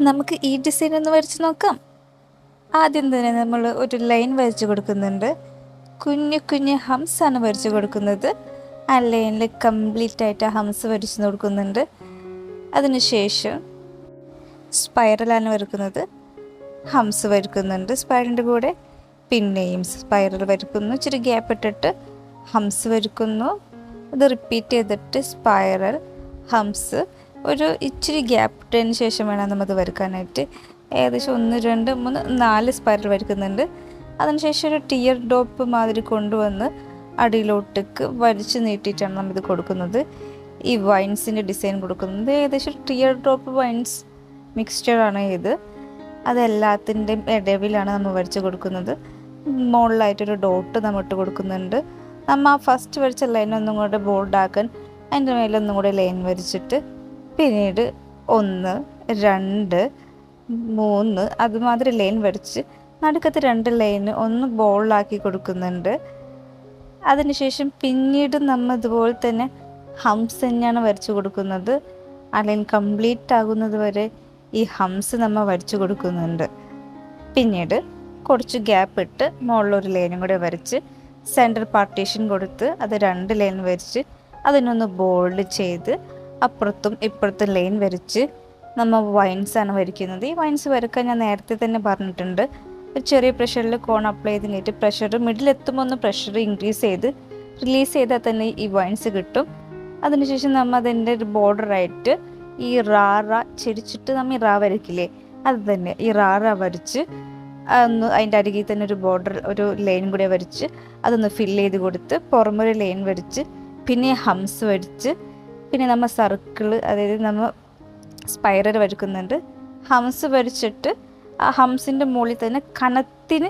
നമുക്ക് ഈ ഡിസൈൻ ഒന്ന് വരച്ച് നോക്കാം. ആദ്യം തന്നെ നമ്മൾ ഒരു ലൈൻ വരച്ച് കൊടുക്കുന്നുണ്ട്. കുഞ്ഞു കുഞ്ഞു ഹംസാണ് വരച്ച് കൊടുക്കുന്നത്. ആ ലൈനിൽ കംപ്ലീറ്റ് ആയിട്ട് ഹംസ് വരച്ച് കൊടുക്കുന്നുണ്ട്. അതിനുശേഷം സ്പൈറലാണ് വരക്കുന്നത്. ഹംസ് വരക്കുന്നുണ്ട് സ്പൈറലിൻ്റെ കൂടെ. പിന്നെയും സ്പൈറൽ വരക്കുന്നു. ഇച്ചിരി ഗ്യാപ്പ് ഇട്ടിട്ട് ഹംസ് വരക്കുന്നു. അത് റിപ്പീറ്റ് ചെയ്തിട്ട് സ്പൈറൽ, ഹംസ്, ഒരു ഇച്ചിരി ഗ്യാപ്പ് ഇട്ടതിന് ശേഷം വേണം നമ്മത് വരക്കാനായിട്ട്. ഏകദേശം 1 2 3 4 സ്പൈറൽ വരക്കുന്നുണ്ട്. അതിനുശേഷം ഒരു ടിയർ ഡോപ്പ് മാതിരി കൊണ്ടുവന്ന് അടിയിലോട്ടേക്ക് വരച്ച് നീട്ടിയിട്ടാണ് നമ്മിത് കൊടുക്കുന്നത്. ഈ വൈൻസിൻ്റെ ഡിസൈൻ കൊടുക്കുന്നത് ഏകദേശം ടിയർ ഡ്രോപ്പ് വൈൻസ് മിക്സ്ചറാണ് ഇത്. അതെല്ലാത്തിൻ്റെയും ഇടവിലാണ് നമ്മൾ വരച്ച് കൊടുക്കുന്നത്. മുകളിലായിട്ടൊരു ഡോട്ട് നമ്മൾ ഇട്ട് കൊടുക്കുന്നുണ്ട്. നമ്മൾ ആ ഫസ്റ്റ് വരച്ച ലൈൻ ഒന്നും കൂടെ ബോൾഡാക്കാൻ അതിൻ്റെ മേലെ ഒന്നും കൂടെ ലൈൻ വരച്ചിട്ട് പിന്നീട് 1 2 3 അതുമാതിരി ലൈൻ വരച്ച് നടുക്കത്തെ 2 ലൈന് ഒന്ന് ബോൾഡാക്കി കൊടുക്കുന്നുണ്ട്. അതിനുശേഷം പിന്നീട് നമ്മൾ ഇതുപോലെ തന്നെ ഹംസ് തന്നെയാണ് വരച്ച് കൊടുക്കുന്നത്. ആ ലൈൻ കംപ്ലീറ്റ് ആകുന്നത് വരെ ഈ ഹംസ് നമ്മൾ വരച്ച് കൊടുക്കുന്നുണ്ട്. പിന്നീട് കുറച്ച് ഗ്യാപ്പ് ഇട്ട് മുകളിലൊരു ലൈനും കൂടെ വരച്ച് സെൻറ്റർ പാർട്ടീഷൻ കൊടുത്ത് അത് 2 ലൈൻ വരച്ച് അതിനൊന്ന് ബോൾഡ് ചെയ്ത് അപ്പുറത്തും ഇപ്പുറത്തും ലൈൻ വരച്ച് നമ്മൾ വൈൻസാണ് വരയ്ക്കുന്നത്. ഈ വൈൻസ് വരക്കാൻ ഞാൻ നേരത്തെ തന്നെ പറഞ്ഞിട്ടുണ്ട്. ഒരു ചെറിയ പ്രഷറിൽ കോൺ അപ്ലൈ ചെയ്തിട്ട് പ്രഷർ മിഡിലെത്തുമ്പോൾ ഒന്ന് പ്രഷർ ഇൻക്രീസ് ചെയ്ത് റിലീസ് ചെയ്താൽ തന്നെ ഈ വൈൻസ് കിട്ടും. അതിനുശേഷം നമ്മൾ അതിൻ്റെ ഒരു ബോർഡറായിട്ട് ഈ റാറ ചെരിച്ചിട്ട് നമ്മൾ ഈ റാ വരയ്ക്കില്ലേ, അത് തന്നെ ഈ റാറ വരച്ച് ഒന്ന് അതിൻ്റെ അരികിൽ തന്നെ ഒരു ബോർഡർ, ഒരു ലൈൻ കൂടെ വരച്ച് അതൊന്ന് ഫില്ല് ചെയ്ത് കൊടുത്ത് പുറമൊരു ലൈൻ വരച്ച് പിന്നെ ഹംസ് വരച്ച് പിന്നെ നമ്മൾ സർക്കിള്, അതായത് നമ്മൾ സ്പൈറൽ വരക്കുന്നുണ്ട്. ഹംസ് വരച്ചിട്ട് ആ ഹംസിൻ്റെ മുകളിൽ തന്നെ കനത്തിന്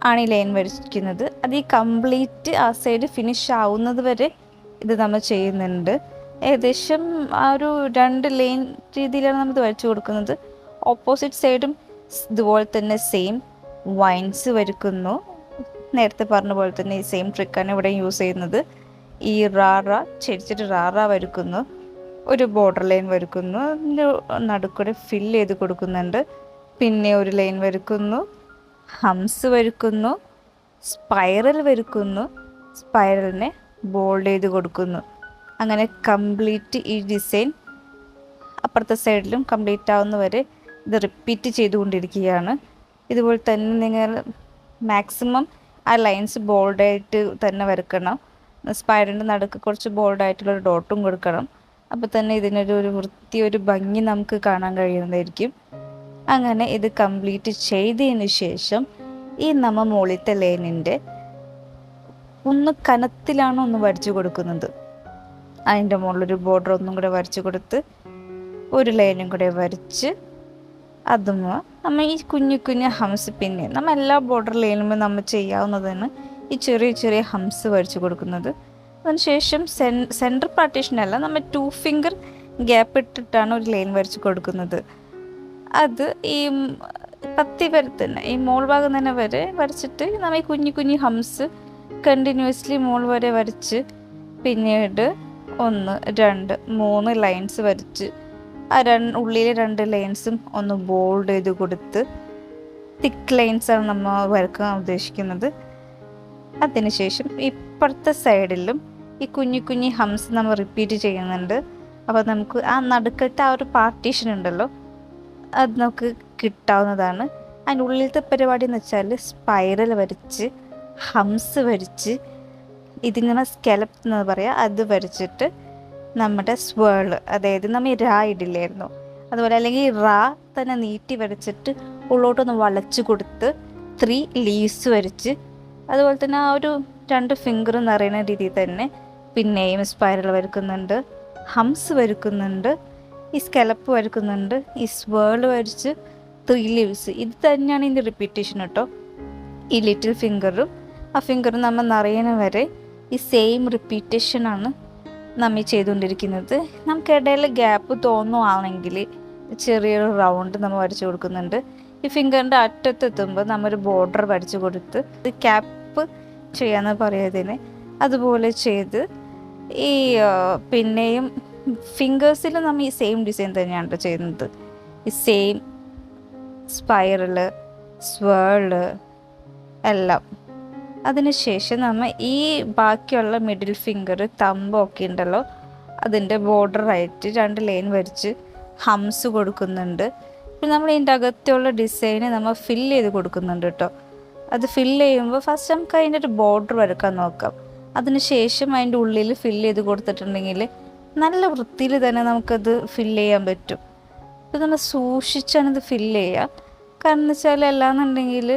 ആണ് ഈ ലൈൻ വരയ്ക്കുന്നത്. അത് ഈ കംപ്ലീറ്റ് ആ സൈഡ് ഫിനിഷ് ആവുന്നത് വരെ ഇത് നമ്മൾ ചെയ്യുന്നുണ്ട്. ഏകദേശം ആ ഒരു 2 ലൈൻ രീതിയിലാണ് നമ്മൾ വരച്ച് കൊടുക്കുന്നത്. ഓപ്പോസിറ്റ് സൈഡും ഇതുപോലെ തന്നെ സെയിം വൈൻസ് വരക്കുന്നു. നേരത്തെ പറഞ്ഞ പോലെ തന്നെ ഈ സെയിം ട്രിക്കാണ് ഇവിടെ യൂസ് ചെയ്യുന്നത്. ഈ റാറ ചെരിച്ചിട്ട് റാറ വരക്കുന്നു, ഒരു ബോർഡർ ലൈൻ വരക്കുന്നു, അതിൻ്റെ നടുക്കൂടെ ഫില്ല് ചെയ്ത് കൊടുക്കുന്നുണ്ട്. പിന്നെ ഒരു ലൈൻ വരക്കുന്നു, ഹംസ് വരക്കുന്നു, സ്പൈറൽ വരക്കുന്നു, സ്പൈറലിനെ ബോൾഡ് ചെയ്ത് കൊടുക്കുന്നു. അങ്ങനെ കംപ്ലീറ്റ് ഈ ഡിസൈൻ അപ്പുറത്തെ സൈഡിലും കംപ്ലീറ്റ് ആവുന്ന വരെ ഇത് റിപ്പീറ്റ് ചെയ്തുകൊണ്ടിരിക്കുകയാണ്. ഇതുപോലെ തന്നെ നിങ്ങൾ മാക്സിമം ആ ലൈൻസ് ബോൾഡായിട്ട് തന്നെ വരക്കണം. സ്പൈറലിൻ്റെ നടുക്ക് കുറച്ച് ബോൾഡായിട്ടുള്ളൊരു ഡോട്ടും കൊടുക്കണം. അപ്പോൾ തന്നെ ഇതിനൊരു വൃത്തി, ഒരു ഭംഗി നമുക്ക് കാണാൻ കഴിയുന്നതായിരിക്കും. അങ്ങനെ ഇത് കംപ്ലീറ്റ് ചെയ്തതിന് ശേഷം ഈ നമ്മൾ മുകളിലത്തെ ലൈനിൻ്റെ ഒന്ന് കനത്തിലാണ് ഒന്ന് വരച്ച് കൊടുക്കുന്നത്. അതിൻ്റെ മുകളിലൊരു ബോർഡർ ഒന്നും കൂടെ വരച്ച് കൊടുത്ത് ഒരു ലൈനും കൂടെ വരച്ച് അതും നമ്മൾ ഈ കുഞ്ഞു കുഞ്ഞു ഹംസ്, പിന്നെ നമ്മൾ എല്ലാ ബോർഡർ ലൈനുമ്പോൾ നമ്മൾ ചെയ്യാവുന്നതാണ് ഈ ചെറിയ ചെറിയ ഹംസ് വരച്ച് കൊടുക്കുന്നത്. അതിനുശേഷം സെൻറ്റർ പാർട്ടീഷനല്ല, നമ്മൾ 2 ഫിംഗർ ഗ്യാപ്പ് ഇട്ടിട്ടാണ് ഒരു ലൈൻ വരച്ച് കൊടുക്കുന്നത്. അത് ഈ പത്തി വരെ തന്നെ ഈ മോൾ ഭാഗം തന്നെ വരെ വരച്ചിട്ട് നമ്മൾ ഈ കുഞ്ഞു കുഞ്ഞു ഹംസ് കണ്ടിന്യൂസ്ലി മോൾ വരെ വരച്ച് പിന്നീട് 1 2 3 ലൈൻസ് വരച്ച് ആ ഉള്ളിലെ 2 ലൈൻസും ഒന്ന് ബോൾഡ് ചെയ്ത് കൊടുത്ത് തിക്ക് ലൈൻസാണ് നമ്മൾ വരക്കാൻ ഉദ്ദേശിക്കുന്നത്. അതിനുശേഷം ഇപ്പുറത്തെ സൈഡിലും ഈ കുഞ്ഞു കുഞ്ഞു ഹംസ് നമ്മൾ റിപ്പീറ്റ് ചെയ്യുന്നുണ്ട്. അപ്പോൾ നമുക്ക് ആ നടുക്കത്തെ ആ ഒരു പാർട്ടീഷൻ ഉണ്ടല്ലോ, അത് നമുക്ക് കിട്ടാവുന്നതാണ്. അതിൻ്റെ ഉള്ളിലത്തെ പരിപാടി എന്ന് വെച്ചാൽ സ്പൈറൽ വരച്ച് ഹംസ് വരച്ച് ഇതിങ്ങനെ സ്കെലപ്പ് എന്ന് പറയാം, അത് വരച്ചിട്ട് നമ്മുടെ സ്വേള്, അതായത് നമ്മൾ ഈ റാ ഇടില്ലായിരുന്നു അതുപോലെ, അല്ലെങ്കിൽ റാ തന്നെ നീട്ടി വരച്ചിട്ട് ഉള്ളോട്ടൊന്ന് വളച്ച് കൊടുത്ത് 3 ലീവ്സ് വരച്ച് അതുപോലെ തന്നെ ആ ഒരു 2 ഫിംഗർ നിറയുന്ന രീതിയിൽ തന്നെ പിന്നെയും സ്പൈറൽ വരക്കുന്നുണ്ട്, ഹംസ് വരക്കുന്നുണ്ട്, ഈ സ്കെലപ്പ് വരക്കുന്നുണ്ട്, ഈ സ്വേള് വരച്ച് 3 ലീവ്സ്. ഇത് തന്നെയാണ് ഇതിൻ്റെ റിപ്പീറ്റേഷൻ കേട്ടോ. ഈ ലിറ്റിൽ ഫിംഗറും ആ ഫിംഗറും നമ്മൾ നിറയുന്ന വരെ ഈ സെയിം റിപ്പീറ്റേഷനാണ് നമ്മൾ ചെയ്തുകൊണ്ടിരിക്കുന്നത്. നമുക്കിടയിൽ ഗ്യാപ്പ് തോന്നുവാണെങ്കിൽ ചെറിയൊരു റൗണ്ട് നമ്മൾ വരച്ച് കൊടുക്കുന്നുണ്ട്. ഈ ഫിംഗറിൻ്റെ അറ്റത്തെത്തുമ്പോൾ നമ്മൊരു ബോർഡർ വരച്ച് കൊടുത്ത് ഇത് ക്യാപ്പ് ചെയ്യാമെന്ന് പറയുന്നതിന് അതുപോലെ ചെയ്ത് ഈ പിന്നെയും ഫിംഗേഴ്സിൽ നമ്മൾ ഈ സെയിം ഡിസൈൻ തന്നെയാണ് ചെയ്യുന്നത്. ഈ സെയിം സ്പൈറല്, സ്വേള് എല്ലാം. അതിനുശേഷം നമ്മൾ ഈ ബാക്കിയുള്ള മിഡിൽ ഫിംഗർ, തമ്പൊക്കെ ഉണ്ടല്ലോ, അതിൻ്റെ ബോർഡറായിട്ട് 2 ലൈൻ വരച്ച് ഹംസ് കൊടുക്കുന്നുണ്ട്. പിന്നെ നമ്മൾ ഇതിൻ്റെ അകത്തുള്ള ഡിസൈന് നമ്മൾ ഫില്ല് ചെയ്ത് കൊടുക്കുന്നുണ്ട് കേട്ടോ. അത് ഫില്ല് ചെയ്യുമ്പോൾ ഫസ്റ്റ് നമുക്ക് അതിൻ്റെ ഒരു ബോർഡർ വരക്കാൻ നോക്കാം. അതിനുശേഷം അതിൻ്റെ ഉള്ളിൽ ഫില്ല് ചെയ്ത് കൊടുത്തിട്ടുണ്ടെങ്കിൽ നല്ല വൃത്തിയിൽ തന്നെ നമുക്കത് ഫില്ല് ചെയ്യാൻ പറ്റും. അപ്പോൾ നമ്മൾ സൂക്ഷിച്ചാണ് ഇത് ഫില്ല് ചെയ്യുക. കാരണം എന്ന് വെച്ചാൽ അല്ലാന്നുണ്ടെങ്കിൽ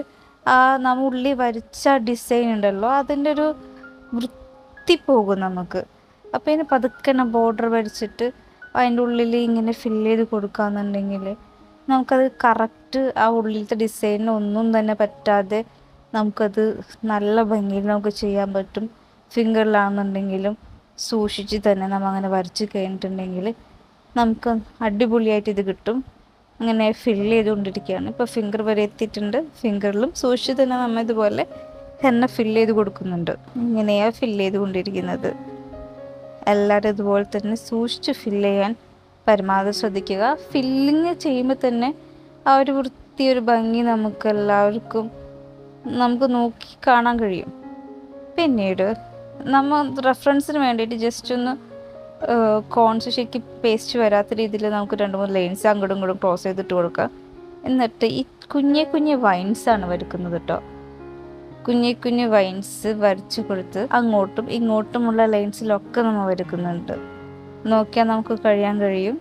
നമ്മൾ ഉള്ളിൽ വരച്ച ഡിസൈൻ ഉണ്ടല്ലോ, അതിൻ്റെ ഒരു വൃത്തി പോകും നമുക്ക്. അപ്പോൾ ഇതിന് പതുക്കെ ബോർഡർ വരച്ചിട്ട് അതിൻ്റെ ഉള്ളിൽ ഇങ്ങനെ ഫില്ല് ചെയ്ത് കൊടുക്കുകയെന്നുണ്ടെങ്കിൽ നമുക്കത് കറക്റ്റ് ആ ഉള്ളിലത്തെ ഡിസൈനിന് ഒന്നും തന്നെ പറ്റാതെ നമുക്കത് നല്ല ഭംഗിയിൽ നമുക്ക് ചെയ്യാൻ പറ്റും. ഫിംഗറിലാണെന്നുണ്ടെങ്കിലും സൂക്ഷിച്ച് തന്നെ നമ്മൾ അങ്ങനെ വരച്ച് കഴിഞ്ഞിട്ടുണ്ടെങ്കിൽ നമുക്ക് അടിപൊളിയായിട്ട് ഇത് കിട്ടും. അങ്ങനെ ഫില്ല് ചെയ്തുകൊണ്ടിരിക്കുകയാണ്. ഇപ്പോൾ ഫിംഗർ വരെ എത്തിയിട്ടുണ്ട്. ഫിംഗറിലും സൂക്ഷിച്ച് തന്നെ നമ്മൾ ഇതുപോലെ തന്നെ ഫില്ല് ചെയ്ത് കൊടുക്കുന്നുണ്ട്. ഇങ്ങനെയാണ് ഫില്ല് ചെയ്തുകൊണ്ടിരിക്കുന്നത്. എല്ലാവരും ഇതുപോലെ തന്നെ സൂക്ഷിച്ച് ഫില്ല് ചെയ്യാൻ പരമാവധി ശ്രദ്ധിക്കുക. ഫില്ലിങ് ചെയ്യുമ്പോൾ തന്നെ ആ ഒരു വൃത്തി, ഒരു ഭംഗി നമുക്ക് നോക്കി കാണാൻ കഴിയും. പിന്നീട് നമ്മൾ റെഫറൻസിന് വേണ്ടിയിട്ട് ജസ്റ്റ് ഒന്ന് കോൺസ് ശരിക്കും പേസ്റ്റ് വരാത്ത രീതിയിൽ നമുക്ക് 2-3 ലൈൻസ് അങ്ങോട്ടും ഇങ്ങോട്ടും ക്രോസ് ചെയ്തിട്ട് കൊടുക്കാം. എന്നിട്ട് ഈ കുഞ്ഞു വൈൻസാണ് വരക്കുന്നത് കേട്ടോ. കുഞ്ഞു വൈൻസ് വരച്ച് കൊടുത്ത് അങ്ങോട്ടും ഇങ്ങോട്ടുമുള്ള ലൈൻസിലൊക്കെ നമ്മൾ വരക്കുന്നുണ്ട്. നോക്കിയാൽ നമുക്ക് കഴിയും.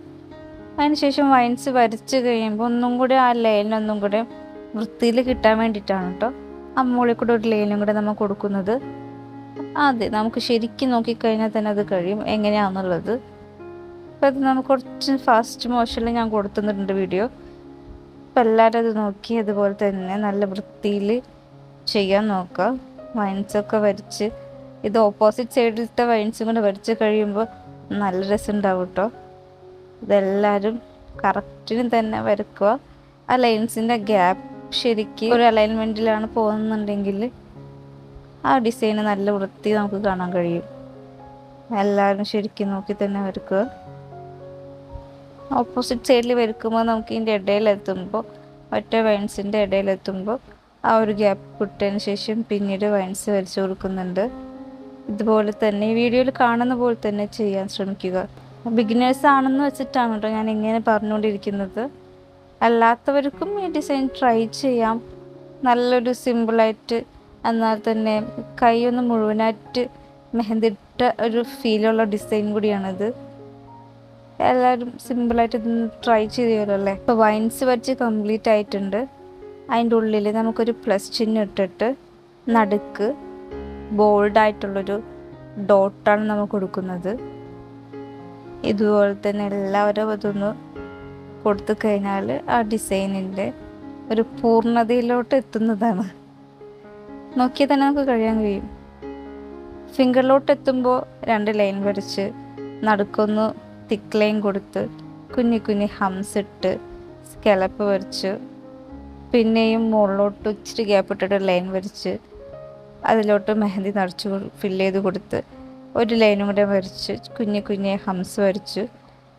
അതിനുശേഷം വൈൻസ് വരച്ച് കഴിയുമ്പോൾ ഒന്നും കൂടെ ആ ലൈനൊന്നും കൂടെ വൃത്തിയിൽ കിട്ടാൻ വേണ്ടിയിട്ടാണ് കേട്ടോ മുകളിൽ കൂടെ ഒരു ലൈനും കൂടെ നമ്മൾ കൊടുക്കുന്നത്. അതെ, നമുക്ക് ശരിക്കും നോക്കിക്കഴിഞ്ഞാൽ തന്നെ അത് കഴിയും എങ്ങനെയാണെന്നുള്ളത്. അപ്പോൾ അത് നമുക്ക് കുറച്ച് ഫാസ്റ്റ് മോഷനിൽ ഞാൻ കൊടുത്തിട്ടുണ്ട് വീഡിയോ. അപ്പോൾ എല്ലാവരും അത് നോക്കി അതുപോലെ തന്നെ നല്ല വൃത്തിയിൽ ചെയ്യാൻ നോക്കുക. വൈൻസൊക്കെ വരച്ച് ഇത് ഓപ്പോസിറ്റ് സൈഡിലത്തെ വൈൻസും കൂടെ വരച്ച് കഴിയുമ്പോൾ നല്ല രസമുണ്ടാവും കേട്ടോ. ഇതെല്ലാവരും കറക്റ്റിന് തന്നെ വരക്കുക. ആ ലൈൻസിൻ്റെ ഗ്യാപ്പ് ശരിക്കും ഒരു അലൈൻമെൻറ്റിലാണ് പോകുന്നുണ്ടെങ്കിൽ ആ ഡിസൈന് നല്ല വൃത്തി നമുക്ക് കാണാൻ കഴിയും. എല്ലാവരും ശരിക്കും നോക്കി തന്നെ വരക്കുക. ഓപ്പോസിറ്റ് സൈഡിൽ വരക്കുമ്പോൾ നമുക്ക് ഇതിൻ്റെ ഇടയിലെത്തുമ്പോൾ മറ്റേ വൈൻസിൻ്റെ ഇടയിലെത്തുമ്പോൾ ആ ഒരു ഗ്യാപ്പ് വിട്ടതിന് ശേഷം പിന്നീട് വൈൻസ് വരച്ച് കൊടുക്കുന്നുണ്ട്. ഇതുപോലെ തന്നെ ഈ വീഡിയോയിൽ കാണുന്ന പോലെ തന്നെ ചെയ്യാൻ ശ്രമിക്കുക. ബിഗിനേഴ്സ് ആണെന്ന് വെച്ചിട്ടാണ് കേട്ടോ ഞാൻ ഇങ്ങനെ പറഞ്ഞുകൊണ്ടിരിക്കുന്നത്. അല്ലാത്തവർക്കും ഈ ഡിസൈൻ ട്രൈ ചെയ്യാം. നല്ലൊരു സിമ്പിളായിട്ട്, എന്നാൽ തന്നെ കൈയൊന്ന് മുഴുവനായിട്ട് മെഹന്തിട്ട ഒരു ഫീലുള്ള ഡിസൈൻ കൂടിയാണിത്. എല്ലാവരും സിമ്പിളായിട്ട് ഇതൊന്ന് ട്രൈ ചെയ്ത് അല്ലേ. ഇപ്പോൾ വൈൻസ് വരച്ച് കംപ്ലീറ്റ് ആയിട്ടുണ്ട്. അതിൻ്റെ ഉള്ളിൽ നമുക്കൊരു പ്ലസ് ചിഹ്നം ഇട്ടിട്ട് നടുക്ക് ബോൾഡായിട്ടുള്ളൊരു ഡോട്ടാണ് നമ്മൾ കൊടുക്കുന്നത്. ഇതുപോലെ തന്നെ എല്ലാവരും അതൊന്ന് കൊടുത്തു കഴിഞ്ഞാൽ ആ ഡിസൈനിൻ്റെ ഒരു പൂർണ്ണതയിലോട്ട് എത്തുന്നതാണ്. നോക്കിയാൽ തന്നെ നമുക്ക് കഴിയും. ഫിംഗറിലോട്ട് എത്തുമ്പോൾ 2 ലൈൻ വരച്ച് നടുക്കൊന്ന് തിക്ക് ലൈൻ കൊടുത്ത് കുഞ്ഞു ഹംസ് ഇട്ട് സ്കെലപ്പ് വരച്ച് പിന്നെയും മുകളിലോട്ട് ഇച്ചിരി ഗ്യാപ്പ് ഇട്ടിട്ട് ലൈൻ വരച്ച് അതിലോട്ട് മെഹന്തി നിറച്ച് ഫില്ല് ചെയ്ത് കൊടുത്ത് ഒരു ലൈനും കൂടെ വരച്ച് കുഞ്ഞു ഹംസ് വരച്ച്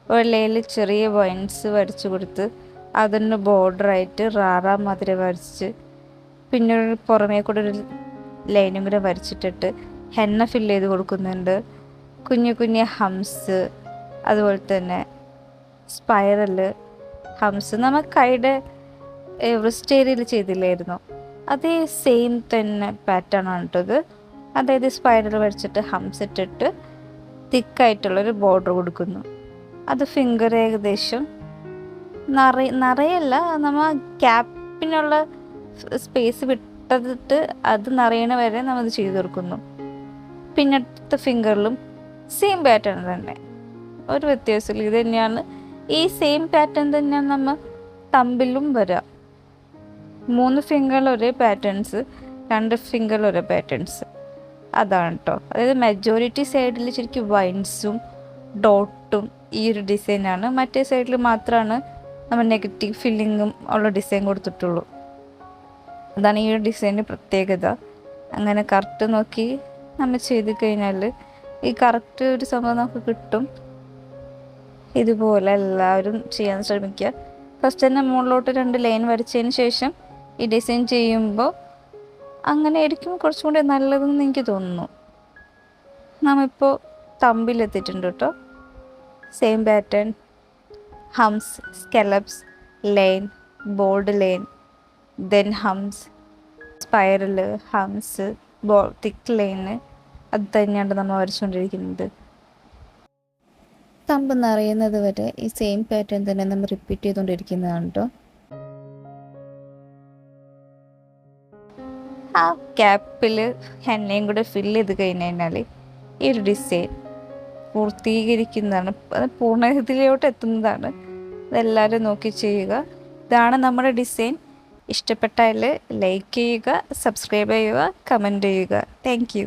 ഒരു ലൈനിൽ ചെറിയ വൈൻസ് വരച്ച് കൊടുത്ത് അതിന് ബോർഡറായിട്ട് റാറാ മാതിരി വരച്ച് പിന്നെ ഒരു പുറമേ കൂടെ ഒരു ലൈനും കൂടെ വരച്ചിട്ടിട്ട് ഹെന്ന ഫില്ല് ചെയ്ത് കൊടുക്കുന്നുണ്ട്. കുഞ്ഞു ഹംസ്, അതുപോലെ തന്നെ സ്പൈറല് ഹംസ് നമ്മൾ കൈയുടെ റിസ്റ്റ് ഏരിയയിൽ ചെയ്തില്ലായിരുന്നു, അതേ സെയിം തന്നെ പാറ്റേൺ ആണ് കേട്ടത്. അതായത് സ്പൈറൽ വരച്ചിട്ട് ഹംസ് ഇട്ടിട്ട് തിക്കായിട്ടുള്ളൊരു ബോർഡർ കൊടുക്കുന്നു. അത് ഫിംഗർ ഏകദേശം നിറയല്ല, നമ്മൾ ക്യാപ്പിനുള്ള സ്പേസ് വിട്ടിട്ട് അത് നിറയണ വരെ നമ്മൾ ഇത് ചെയ്ത് കൊടുക്കുന്നു. പിന്നെ അടുത്ത ഫിംഗറിലും സെയിം പാറ്റേൺ തന്നെ, ഒരു വ്യത്യാസമില്ല. ഇത് തന്നെയാണ്, ഈ സെയിം പാറ്റേൺ തന്നെയാണ് നമ്മൾ തമ്പിലും വരാം. 3 ഫിംഗറിൽ ഒരേ പാറ്റേൺസ്, 2 ഫിംഗറിൽ ഒരേ പാറ്റേൺസ്, അതാണ് കേട്ടോ. അതായത് മെജോറിറ്റി സൈഡിൽ ശരിക്കും വൈൻസും ഡോട്ടും ഈ ഒരു ഡിസൈനാണ്. മറ്റേ സൈഡിൽ മാത്രമാണ് നമ്മൾ നെഗറ്റീവ് ഫില്ലിങ്ങും ഉള്ള ഡിസൈൻ കൊടുത്തിട്ടുള്ളൂ. അതാണ് ഈ ഒരു ഡിസൈനിൻ്റെ പ്രത്യേകത. അങ്ങനെ കറക്റ്റ് നോക്കി നമ്മൾ ചെയ്ത് കഴിഞ്ഞാൽ ഈ കറക്റ്റ് ഒരു സംഭവം നമുക്ക് കിട്ടും. ഇതുപോലെ എല്ലാവരും ചെയ്യാൻ ശ്രമിക്കുക. ഫസ്റ്റ് തന്നെ മുകളിലോട്ട് 2 ലൈൻ വരച്ചതിന് ശേഷം ഈ ഡിസൈൻ ചെയ്യുമ്പോൾ അങ്ങനെ ആയിരിക്കും കുറച്ചും കൂടി നല്ലതെന്ന് എനിക്ക് തോന്നുന്നു. നമ്മളിപ്പോൾ തമ്പിലെത്തിയിട്ടുണ്ട് കേട്ടോ. Same pattern, humps, scallops, line, bold line, then humps, spiral, humps, thick line, അത് തന്നെയാണ് നമ്മൾ വരച്ചുകൊണ്ടിരിക്കുന്നത്. തമ്പ് നിറയുന്നത് വരെ ഈ സെയിം പാറ്റേൺ തന്നെ നമ്മൾ റിപ്പീറ്റ് ചെയ്തുകൊണ്ടിരിക്കുന്നതാണ് കേട്ടോ. ആ ക്യാപ്പിൽ എണ്ണയും കൂടെ ഫില്ല് ചെയ്ത് കഴിഞ്ഞാൽ ഈ ഒരു ഡിസൈൻ പൂർത്തീകരിക്കുന്നതാണ്, അത് പൂർണ്ണതയിലോട്ട് എത്തുന്നതാണ്. അതെല്ലാവരും നോക്കി ചെയ്യുക. ഇതാണ് നമ്മുടെ ഡിസൈൻ. ഇഷ്ടപ്പെട്ടാൽ ലൈക്ക് ചെയ്യുക, സബ്സ്ക്രൈബ് ചെയ്യുക, കമൻറ്റ് ചെയ്യുക. Thank you.